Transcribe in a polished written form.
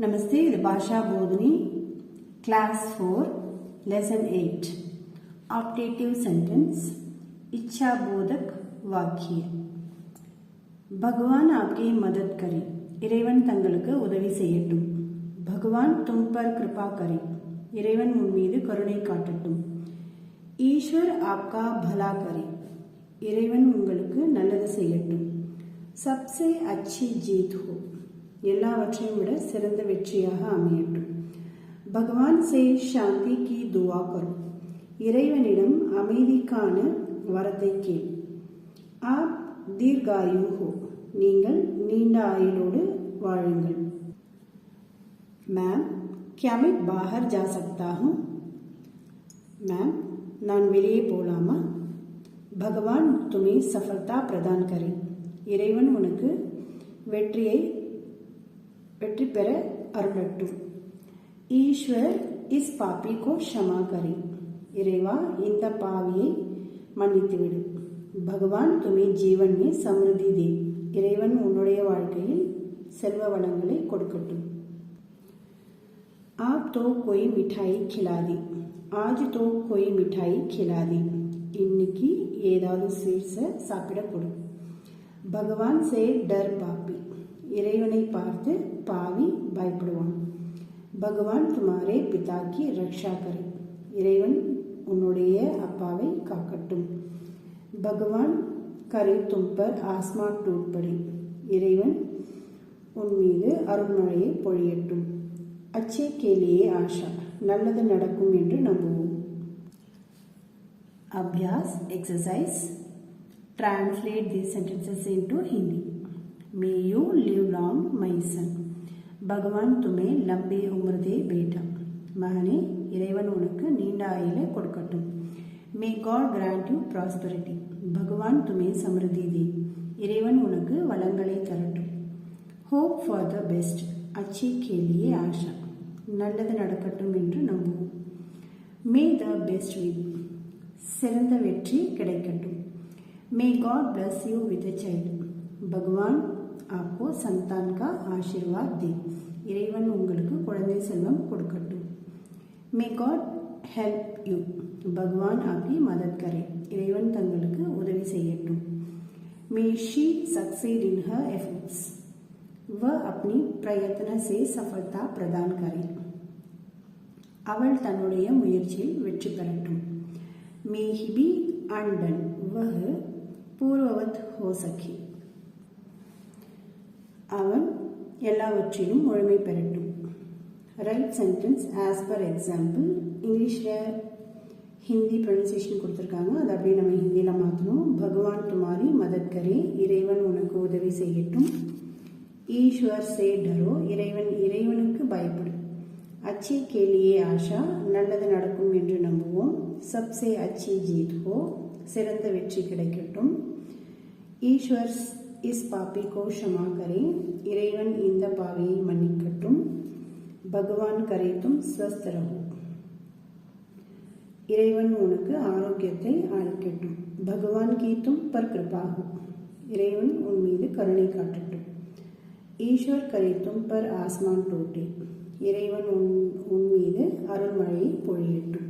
नमस्ते, இது Bhasha Bodhini class 4 lesson 8 optative sentence इच्छा बोधक वाक्य भगवान आपकी मदद करे இறைவன் தங்களுக்கு உதவி செய்யட்டும். भगवान तुम पर कृपा करे இறைவன் உன் மீது கருணை காட்டட்டும். ईश्वर आपका भला करे இறைவன் உங்களுக்கு நல்லது செய்யட்டும். सबसे अच्छी जीत हो எல்லாவற்றையும் விட சிறந்த வெற்றியாக அமையட்டும். பகவான் சே சாந்தி கி துவா கரும் இறைவனிடம் அமைதிக்கான வரத்தை கேள். ஆப் தீர்காயு ஹோ நீங்கள் நீண்ட ஆயுளோடு வாழுங்கள். மேம் क्या मैं बाहर जा सकता हूँ? மேம் நான் வெளியே போலாமா? பகவான் तुम्हें सफलता प्रदान करे இறைவன் உனக்கு வெற்றி பெற அருளட்டும். ஈஸ்வர் இஸ் பாப்பி கோ க்ஷமா करे இறைவா இந்த பாவியை மன்னித்துவிடு. பகவான் तुम्हें जीवन में समृद्धि दे இறைவன் உன்னுடைய வாழ்க்கையில் செல்வ வளங்களை கொடுக்கட்டும். आप तो कोई मिठाई खिला दी आज तो कोई मिठाई खिला दी இன்னைக்கு ஏதாவது ஸ்வீட்ஸை சாப்பிட கொடு. பகவான் சே டர் பாப்பி இறைவனை பார்த்து பாவி பயப்படுவான். பகவான் துமாரே பிதா கி ரக்ஷா கரே இறைவன் உன்னுடைய அப்பாவை காக்கட்டும். பகவான் கரே தும் பர் ஆஸ்மான் டூட் படே இறைவன் உன் மீது அருள்மழையை பொழியட்டும். அச்சே கேலியே ஆஷா நல்லது நடக்கும் என்று நம்புவோம். अभ्यास exercise translate these sentences into Hindi. May you live long my son. भगवान तुम्हें लंबी उम्र दे बेटा. மகனே இறைவன் உனக்கு நீண்ட ஆயுளை கொடுக்கட்டும். May God grant you prosperity. भगवान तुम्हें समृद्धि दे இறைவன் உனக்கு வளங்களை தரட்டும். Hope for the best. अच्छी के लिए आशा நல்லது நடக்கட்டும் என்று நம்புவோம். May the best win. சிறந்த வெற்றி கிடைக்கட்டும். May God bless you with a child. भगवान आपको संतान का आशीर्वाद दे இறைவன் உங்களுக்கு குழந்தை செல்வம் கொடுக்கட்டும். May God help you. भगवान आपकी मदद करे இறைவன் தங்களுக்கு உதவி செய்யட்டும். May she succeed in her efforts. वह अपनी प्रयत्न से सफलता प्रदान करे அவள் தன்னுடைய முயற்சியில் வெற்றி பெறட்டும். May he be undone. वह पूर्ववत हो सके அவன் எல்லாவற்றிலும் முழுமை பெறட்டும். Write sentence as per example. இங்கிலீஷில் ஹிந்தி ப்ரொனன்சியேஷன் கொடுத்துருக்காங்க, அதை அப்படியே நம்ம ஹிந்தியில் மாற்றணும். பகவான் துமாரி மதத் கரே இறைவன் உனக்கு உதவி செய்யட்டும். ஈஸ்வர் சே டரோ இறைவனுக்கு பயப்படு. அச்சி கேலியே ஆஷா நல்லது நடக்கும் என்று நம்புவோம். சப்சே அச்சி ஜீத் ஹோ சிறந்த வெற்றி கிடைக்கட்டும். ஈஸ்வர் இஸ் பாப்பி கோ க்ஷமா கரே இறைவன் இந்த பாவியை மன்னிக்கட்டும். பகவான் கரே தும் ஸ்வஸ்த் ரஹோ இறைவன் உனக்கு ஆரோக்கியத்தை அளிக்கட்டும். பகவான் கி தும் பர் கிருபா ஹோ இறைவன் உன் மீது கருணை காட்டட்டும். ஈஸ்வர் கரே தும் பர் ஆஸ்மான் டூட்டே இறைவன் உன் மீது அருள்மழையை பொழியட்டும்.